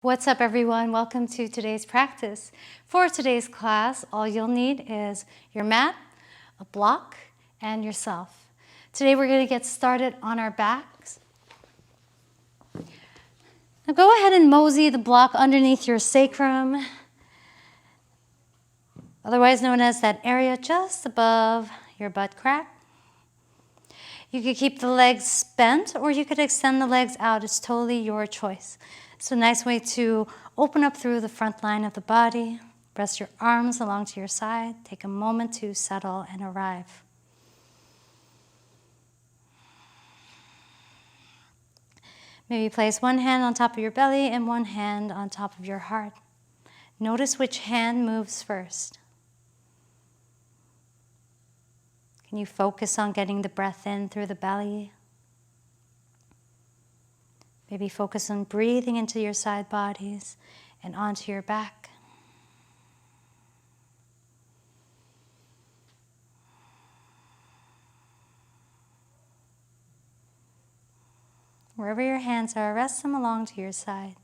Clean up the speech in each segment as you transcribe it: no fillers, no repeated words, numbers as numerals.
What's up, everyone? Welcome to today's practice. For today's class, all you'll need is your mat, a block, and yourself. Today we're going to get started on our backs. Now go ahead and mosey the block underneath your sacrum, otherwise known as that area just above your butt crack. You could keep the legs bent or you could extend the legs out. It's totally your choice. So a nice way to open up through the front line of the body. Rest your arms along to your side. Take a moment to settle and arrive. Maybe place one hand on top of your belly and one hand on top of your heart. Notice which hand moves first. Can you focus on getting the breath in through the belly? Maybe focus on breathing into your side bodies and onto your back. Wherever your hands are, rest them along to your side.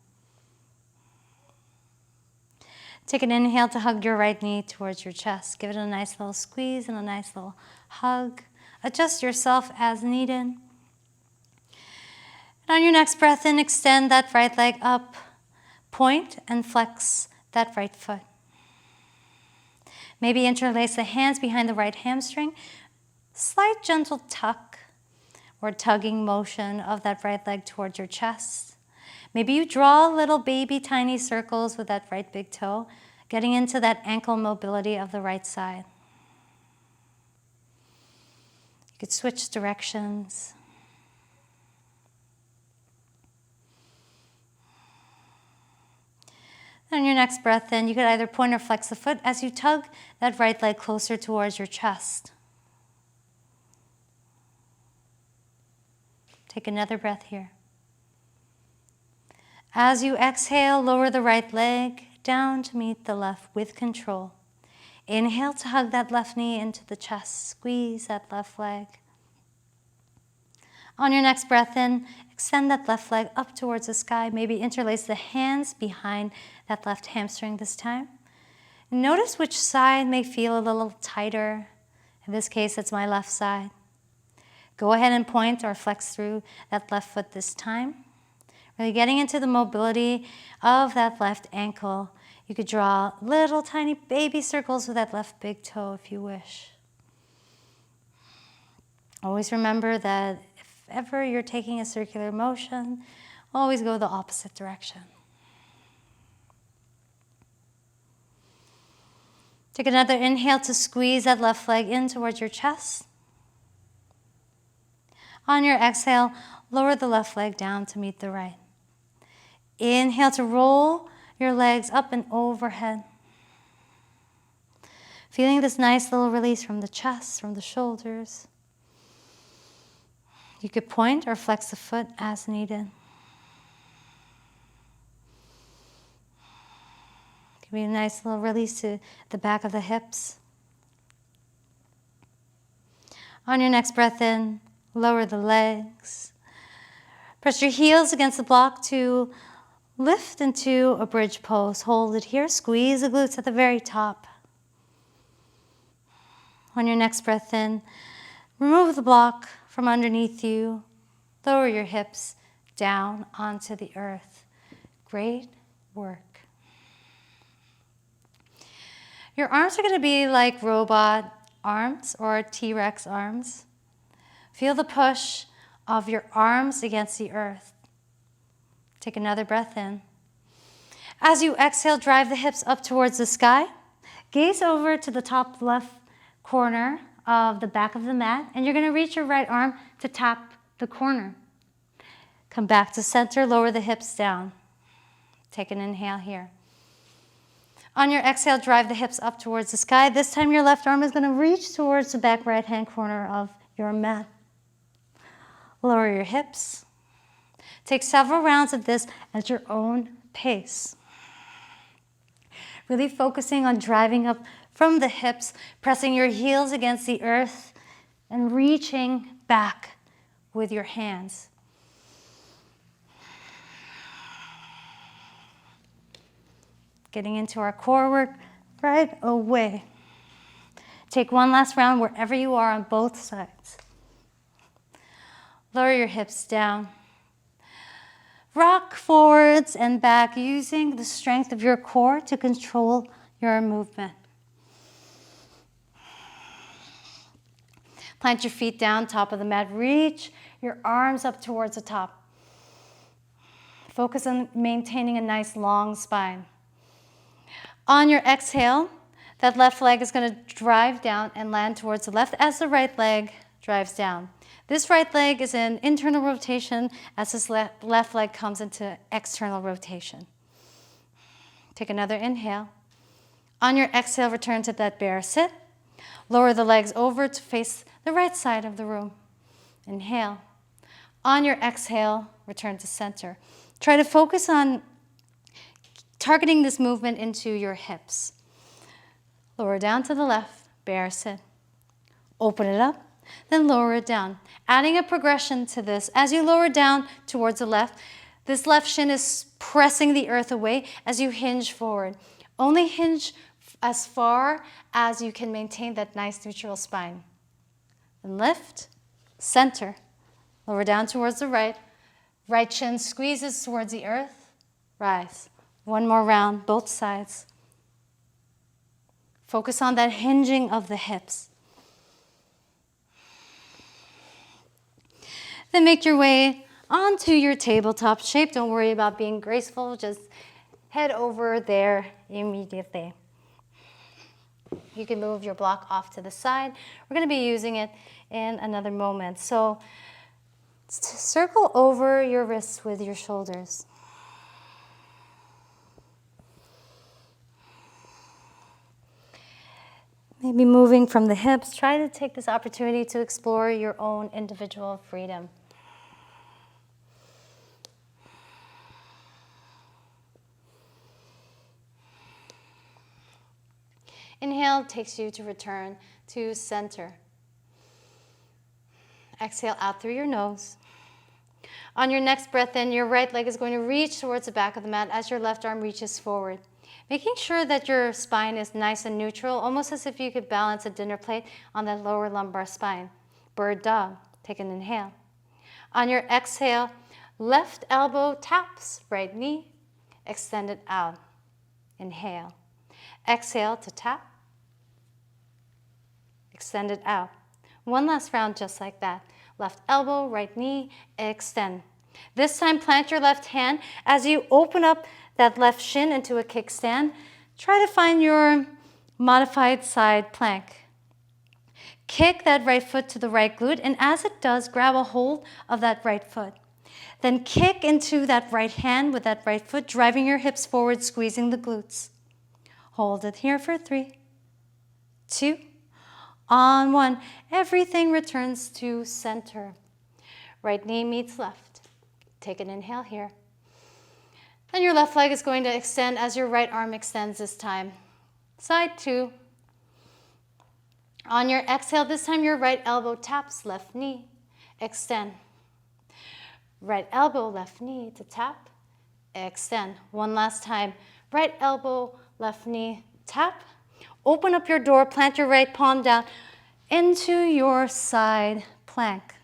Take an inhale to hug your right knee towards your chest. Give it a nice little squeeze and a nice little hug. Adjust yourself as needed. And on your next breath in, extend that right leg up, point and flex that right foot. Maybe interlace the hands behind the right hamstring. Slight gentle tuck or tugging motion of that right leg towards your chest. Maybe you draw little baby tiny circles with that right big toe, getting into that ankle mobility of the right side. You could switch directions. On your next breath in, you could either point or flex the foot as you tug that right leg closer towards your chest. Take another breath here. As you exhale, lower the right leg down to meet the left with control. Inhale to hug that left knee into the chest. Squeeze that left leg. On your next breath in, extend that left leg up towards the sky. Maybe interlace the hands behind that left hamstring this time. Notice which side may feel a little tighter. In this case, it's my left side. Go ahead and point or flex through that left foot this time. Really getting into the mobility of that left ankle. You could draw little tiny baby circles with that left big toe if you wish. Always remember that if ever you're taking a circular motion, always go the opposite direction. Take another inhale to squeeze that left leg in towards your chest. On your exhale, lower the left leg down to meet the right. Inhale to roll your legs up and overhead. Feeling this nice little release from the chest, from the shoulders. You could point or flex the foot as needed. Give me a nice little release to the back of the hips. On your next breath in, lower the legs. Press your heels against the block to lift into a bridge pose. Hold it here. Squeeze the glutes at the very top. On your next breath in, remove the block from underneath you. Lower your hips down onto the earth. Great work. Your arms are going to be like robot arms or T-Rex arms. Feel the push of your arms against the earth. Take another breath in. As you exhale, drive the hips up towards the sky. Gaze over to the top left corner of the back of the mat, and you're going to reach your right arm to tap the corner. Come back to center, lower the hips down. Take an inhale here. On your exhale, drive the hips up towards the sky. This time your left arm is going to reach towards the back right-hand corner of your mat. Lower your hips. Take several rounds of this at your own pace. Really focusing on driving up from the hips, pressing your heels against the earth, and reaching back with your hands. Getting into our core work right away. Take one last round wherever you are on both sides. Lower your hips down. Rock forwards and back using the strength of your core to control your movement. Plant your feet down, top of the mat. Reach your arms up towards the top. Focus on maintaining a nice long spine. On your exhale, that left leg is going to drive down and land towards the left as the right leg drives down. This right leg is in internal rotation as this left leg comes into external rotation. Take another inhale. On your exhale, return to that bear sit. Lower the legs over to face the right side of the room. Inhale. On your exhale, return to center. Try to focus on targeting this movement into your hips. Lower down to the left, bear sit. Open it up, then lower it down. Adding a progression to this. As you lower down towards the left, this left shin is pressing the earth away as you hinge forward. Only hinge as far as you can maintain that nice neutral spine. Then lift, center. Lower down towards the right. Right shin squeezes towards the earth. Rise. One more round, both sides. Focus on that hinging of the hips. Then make your way onto your tabletop shape. Don't worry about being graceful. Just head over there immediately. You can move your block off to the side. We're going to be using it in another moment. So circle over your wrists with your shoulders. Maybe moving from the hips, try to take this opportunity to explore your own individual freedom. Inhale takes you to return to center. Exhale out through your nose. On your next breath in, your right leg is going to reach towards the back of the mat as your left arm reaches forward. Making sure that your spine is nice and neutral, almost as if you could balance a dinner plate on that lower lumbar spine. Bird dog. Take an inhale. On your exhale, left elbow taps right knee. Extend it out. Inhale. Exhale to tap. Extend it out. One last round just like that. Left elbow, right knee, extend. This time plant your left hand as you open up that left shin into a kickstand. Try to find your modified side plank. Kick that right foot to the right glute, and as it does, grab a hold of that right foot. Then kick into that right hand with that right foot, driving your hips forward, squeezing the glutes. Hold it here for 3, 2, on 1. Everything returns to center. Right knee meets left. Take an inhale here. And your left leg is going to extend as your right arm extends this time. Side 2. On your exhale, this time your right elbow taps left knee. Extend. Right elbow, left knee to tap. Extend. One last time. Right elbow, left knee, tap. Open up your door, plant your right palm down into your side plank.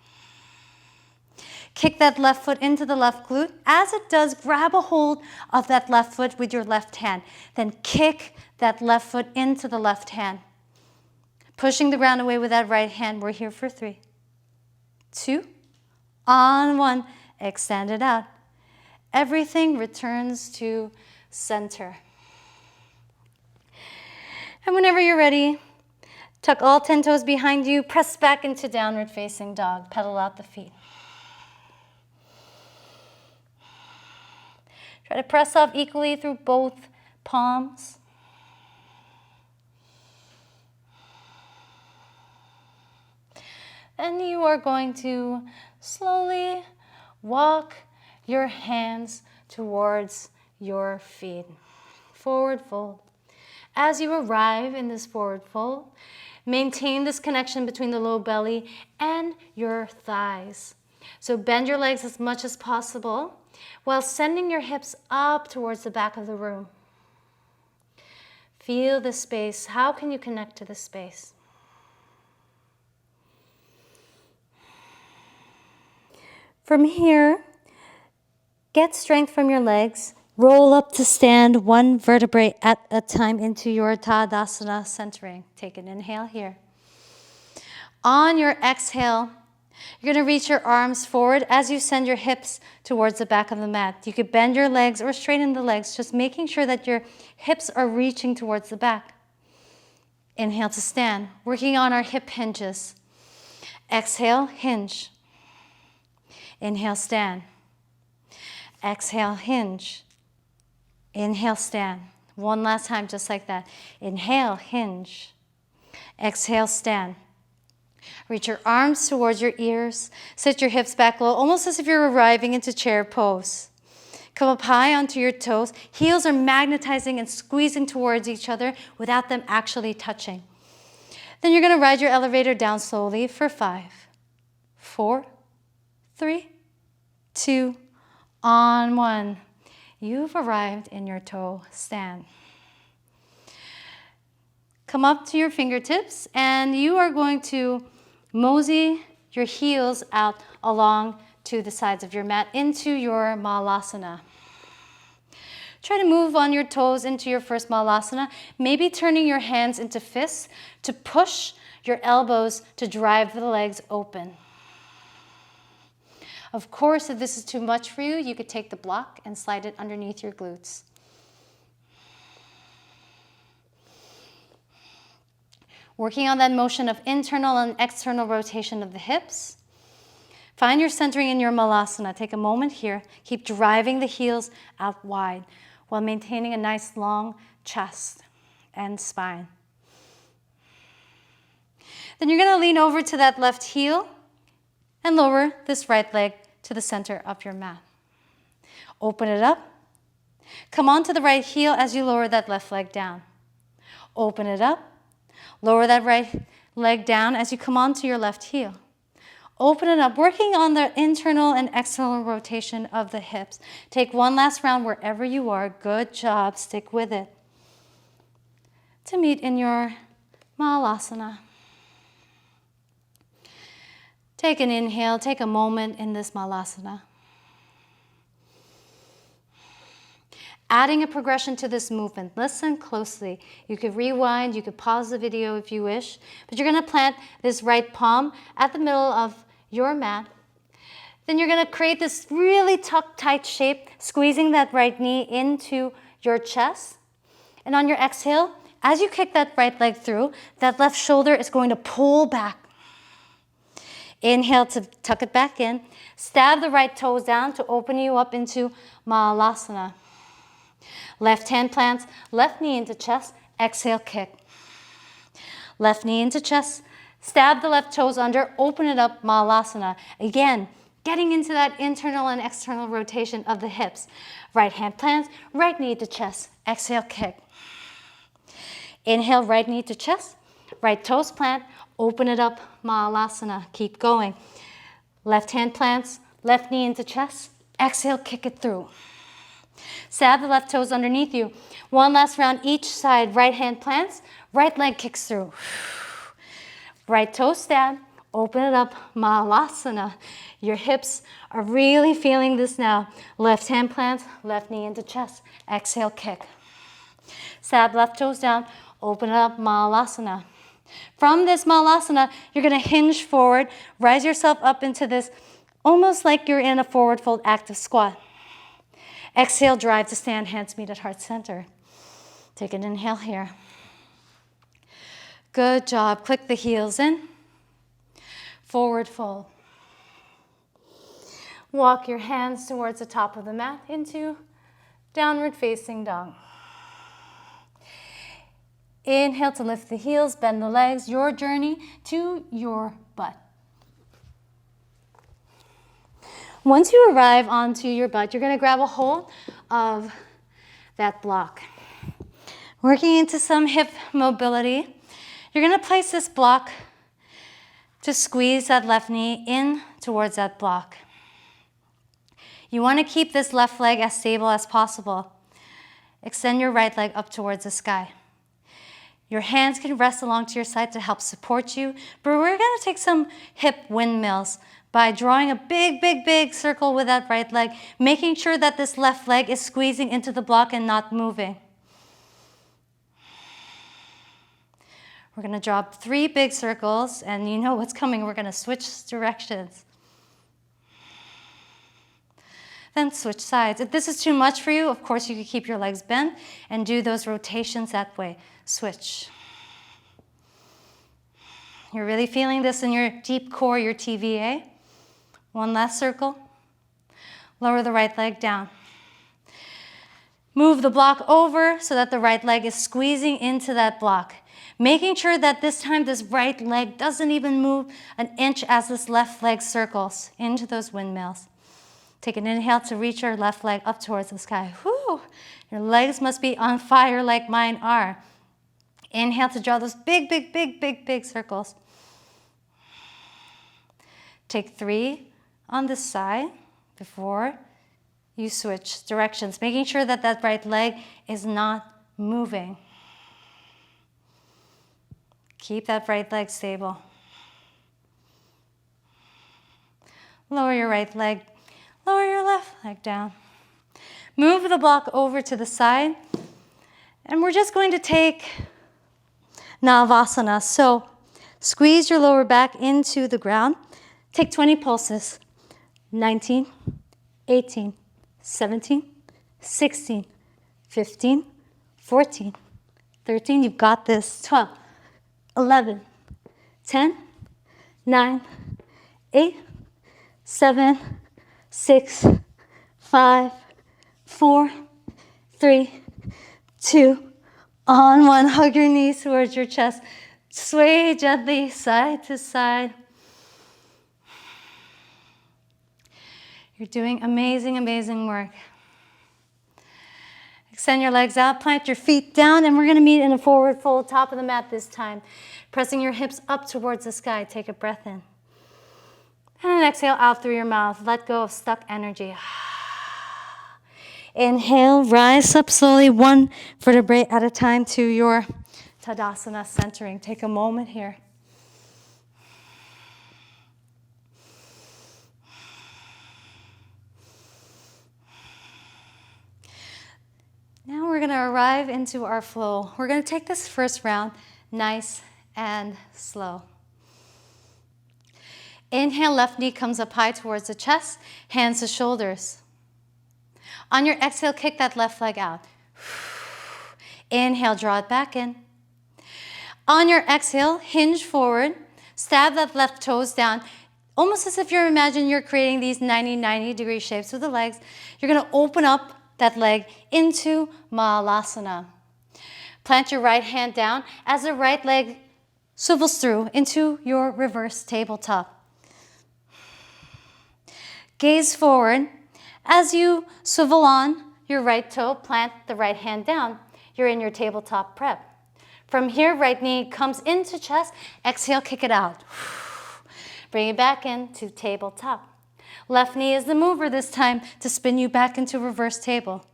Kick that left foot into the left glute. As it does, grab a hold of that left foot with your left hand. Then kick that left foot into the left hand. Pushing the ground away with that right hand. We're here for 3, 2, on 1. Extend it out. Everything returns to center. And whenever you're ready, tuck all 10 toes behind you. Press back into downward facing dog. Pedal out the feet. Try to press off equally through both palms. And you are going to slowly walk your hands towards your feet. Forward fold. As you arrive in this forward fold, maintain this connection between the low belly and your thighs. So bend your legs as much as possible while sending your hips up towards the back of the room. Feel the space. How can you connect to the space? From here, get strength from your legs. Roll up to stand one vertebrae at a time into your Tadasana centering. Take an inhale here. On your exhale, you're going to reach your arms forward as you send your hips towards the back of the mat. You could bend your legs or straighten the legs, just making sure that your hips are reaching towards the back. Inhale to stand, working on our hip hinges. Exhale, hinge. Inhale, stand. Exhale, hinge. Inhale, stand. One last time, just like that. Inhale, hinge. Exhale, stand. Reach your arms towards your ears. Sit your hips back low, almost as if you're arriving into chair pose. Come up high onto your toes. Heels are magnetizing and squeezing towards each other without them actually touching. Then you're going to ride your elevator down slowly for 5, 4, 3, 2, on 1. You've arrived in your toe stand. Come up to your fingertips, and you are going to mosey your heels out along to the sides of your mat into your Malasana. Try to move on your toes into your first Malasana, maybe turning your hands into fists to push your elbows to drive the legs open. Of course, if this is too much for you, you could take the block and slide it underneath your glutes. Working on that motion of internal and external rotation of the hips. Find your centering in your Malasana. Take a moment here. Keep driving the heels out wide while maintaining a nice long chest and spine. Then you're going to lean over to that left heel and lower this right leg to the center of your mat. Open it up. Come onto the right heel as you lower that left leg down. Open it up. Lower that right leg down as you come onto your left heel. Open it up, working on the internal and external rotation of the hips. Take one last round wherever you are. Good job. Stick with it. To meet in your Malasana. Take an inhale. Take a moment in this Malasana. Adding a progression to this movement. Listen closely. You could rewind, you could pause the video if you wish, but you're going to plant this right palm at the middle of your mat. Then you're going to create this really tucked, tight shape, squeezing that right knee into your chest. And on your exhale, as you kick that right leg through, that left shoulder is going to pull back. Inhale to tuck it back in. Stab the right toes down to open you up into Malasana. Left hand plants, left knee into chest, exhale, kick. Left knee into chest, stab the left toes under, open it up, Malasana. Again, getting into that internal and external rotation of the hips. Right hand plants, right knee to chest, exhale, kick. Inhale, right knee to chest, right toes plant, open it up, Malasana. Keep going. Left hand plants, left knee into chest, exhale, kick it through. Stab the left toes underneath you. One last round each side. Right hand plants, right leg kicks through. Right toe stab, open it up, Malasana. Your hips are really feeling this now. Left hand plants, left knee into chest. Exhale, kick. Stab left toes down, open it up, Malasana. From this Malasana, you're going to hinge forward, rise yourself up into this, almost like you're in a forward fold active squat. Exhale, drive to stand, hands meet at heart center. Take an inhale here. Good job. Click the heels in. Forward fold. Walk your hands towards the top of the mat into downward facing dog. Inhale to lift the heels, bend the legs, your journey to your butt. Once you arrive onto your butt, you're going to grab a hold of that block. Working into some hip mobility, you're going to place this block to squeeze that left knee in towards that block. You want to keep this left leg as stable as possible. Extend your right leg up towards the sky. Your hands can rest along to your side to help support you, but we're going to take some hip windmills by drawing a big, big, big circle with that right leg, making sure that this left leg is squeezing into the block and not moving. We're going to draw 3 big circles, and you know what's coming. We're going to switch directions. Then switch sides. If this is too much for you, of course, you can keep your legs bent and do those rotations that way. Switch. You're really feeling this in your deep core, your TVA. One last circle. Lower the right leg down. Move the block over so that the right leg is squeezing into that block. Making sure that this time this right leg doesn't even move an inch as this left leg circles into those windmills. Take an inhale to reach your left leg up towards the sky. Whew. Your legs must be on fire like mine are. Inhale to draw those big, big, big, big, big circles. Take 3 on this side before you switch directions, making sure that that right leg is not moving. Keep that right leg stable. Lower your right leg. Lower your left leg down. Move the block over to the side. And we're just going to take Navasana. So squeeze your lower back into the ground. Take 20 pulses. 19, 18, 17, 16, 15, 14, 13. You've got this. 12, 11, 10, 9, 8, 7, 6, 5, 4, 3, 2, on 1. Hug your knees towards your chest. Sway gently side to side. You're doing amazing, amazing work. Extend your legs out, plant your feet down, and we're going to meet in a forward fold, top of the mat this time. Pressing your hips up towards the sky. Take a breath in. And an exhale out through your mouth. Let go of stuck energy. Inhale, rise up slowly, 1 vertebrae at a time to your Tadasana centering. Take a moment here. Now we're going to arrive into our flow. We're going to take this first round nice and slow. Inhale, left knee comes up high towards the chest, hands to shoulders. On your exhale, kick that left leg out. Inhale, draw it back in. On your exhale, hinge forward, stab that left toes down, almost as if you're creating these 90 degree shapes with the legs. You're going to open up that leg into Mahalasana. Plant your right hand down as the right leg swivels through into your reverse tabletop. Gaze forward. As you swivel on your right toe, plant the right hand down. You're in your tabletop prep. From here, right knee comes into chest. Exhale, kick it out. Bring it back into tabletop. Left knee is the mover this time to spin you back into reverse table.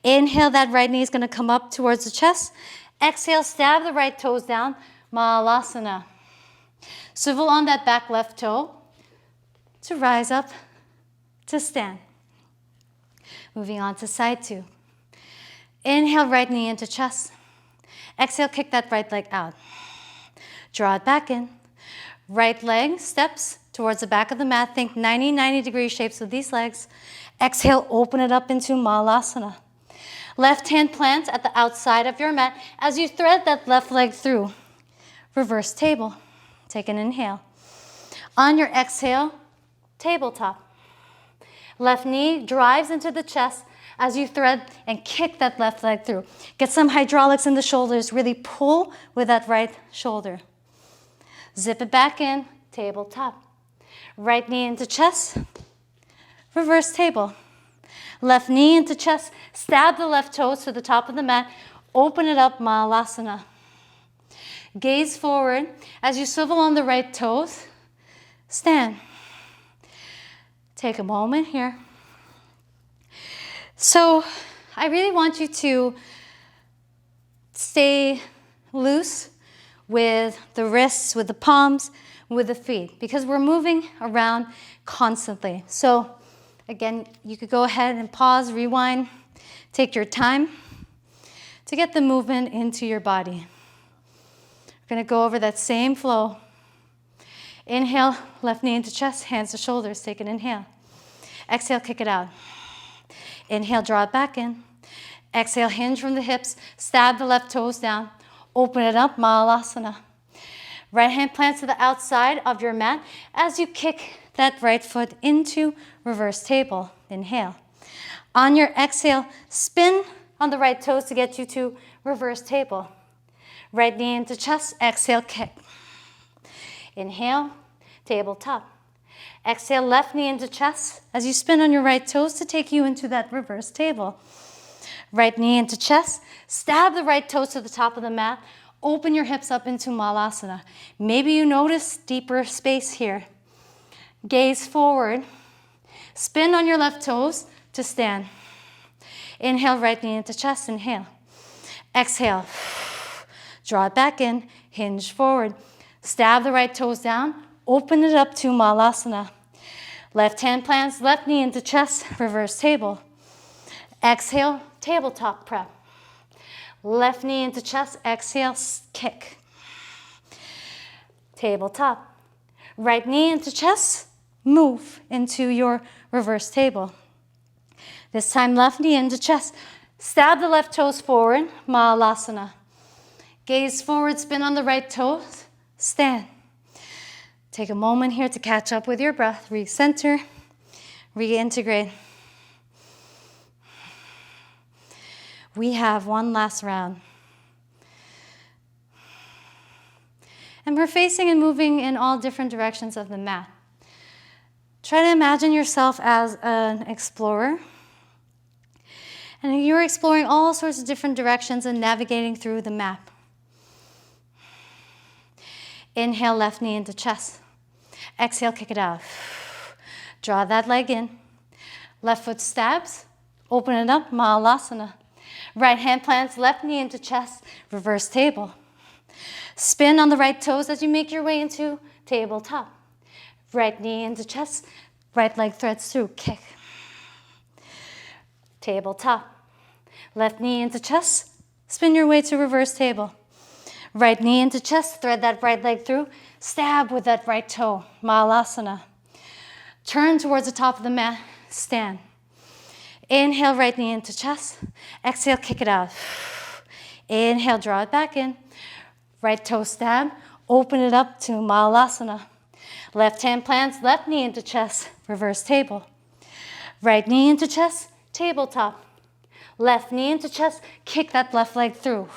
Inhale, that right knee is going to come up towards the chest. Exhale, stab the right toes down. Mahalasana. Swivel on that back left toe to rise up to stand. Moving on to side 2. Inhale, right knee into chest. Exhale, kick that right leg out. Draw it back in. Right leg steps towards the back of the mat. Think 90 degree shapes with these legs. Exhale, open it up into Mahalasana. Left hand plants at the outside of your mat as you thread that left leg through. Reverse table. Take an inhale. On your exhale, tabletop. Left knee drives into the chest as you thread and kick that left leg through. Get some hydraulics in the shoulders. Really pull with that right shoulder. Zip it back in, tabletop. Right knee into chest, reverse table. Left knee into chest, stab the left toes to the top of the mat, open it up, Mahalasana. Gaze forward as you swivel on the right toes, stand. Take a moment here. So I really want you to stay loose with the wrists, with the palms, with the feet, because we're moving around constantly. So again, you could go ahead and pause, rewind, take your time to get the movement into your body. We're gonna go over that same flow. Inhale, left knee into chest, hands to shoulders, take an inhale. Exhale, kick it out. Inhale, draw it back in. Exhale, hinge from the hips, stab the left toes down, open it up, Mahalasana. Right hand plants to the outside of your mat as you kick that right foot into reverse table. Inhale. On your exhale, spin on the right toes to get you to reverse table. Right knee into chest, exhale, kick. Inhale, tabletop. Exhale, left knee into chest as you spin on your right toes to take you into that reverse table. Right knee into chest, stab the right toes to the top of the mat, open your hips up into Malasana. Maybe you notice deeper space here. Gaze forward, spin on your left toes to stand. Inhale, right knee into chest, inhale. Exhale, draw it back in, hinge forward. Stab the right toes down, open it up to Malasana. Left hand plants, left knee into chest, reverse table. Exhale, tabletop prep. Left knee into chest, exhale, kick. Tabletop. Right knee into chest, move into your reverse table. This time, left knee into chest. Stab the left toes forward, Mahalasana. Gaze forward, spin on the right toes, stand. Take a moment here to catch up with your breath, recenter, reintegrate. We have one last round. And we're facing and moving in all different directions of the mat. Try to imagine yourself as an explorer. And you're exploring all sorts of different directions and navigating through the map. Inhale, left knee into chest. Exhale, kick it out. Draw that leg in. Left foot stabs. Open it up, Mahalasana. Right hand plants, left knee into chest, reverse table. Spin on the right toes as you make your way into tabletop. Right knee into chest, right leg threads through, kick. Tabletop. Left knee into chest, spin your way to reverse table. Right knee into chest, thread that right leg through, stab with that right toe, Mahalasana. Turn towards the top of the mat, stand. Inhale, right knee into chest. Exhale, kick it out. Inhale, draw it back in. Right toe stab, open it up to Mahalasana. Left hand plants, left knee into chest, reverse table. Right knee into chest, tabletop. Left knee into chest, kick that left leg through.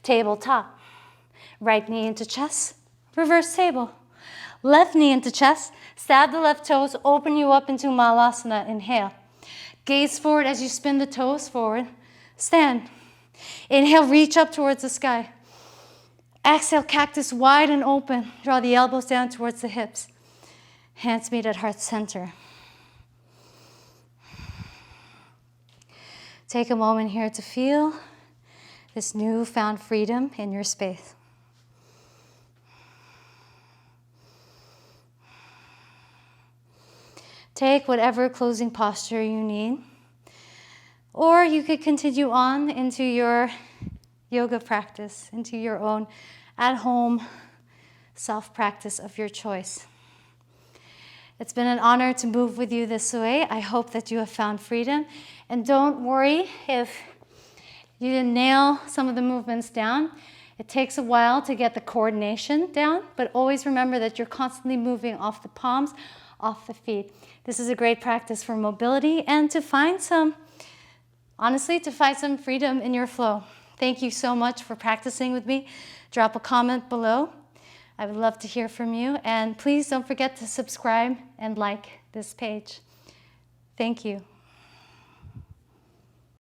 Tabletop. Right knee into chest, reverse table. Left knee into chest, stab the left toes, open you up into Mahalasana, inhale. Gaze forward as you spin the toes forward, stand. Inhale, reach up towards the sky. Exhale, cactus wide and open. Draw the elbows down towards the hips. Hands meet at heart center. Take a moment here to feel this newfound freedom in your space. Take whatever closing posture you need, or you could continue on into your yoga practice, into your own at-home self-practice of your choice. It's been an honor to move with you this way. I hope that you have found freedom. And don't worry if you didn't nail some of the movements down. It takes a while to get the coordination down, but always remember that you're constantly moving off the palms, off the feet. This is a great practice for mobility and to find some, honestly, to find some freedom in your flow. Thank you so much for practicing with me. Drop a comment below. I would love to hear from you. And please don't forget to subscribe and like this page. Thank you.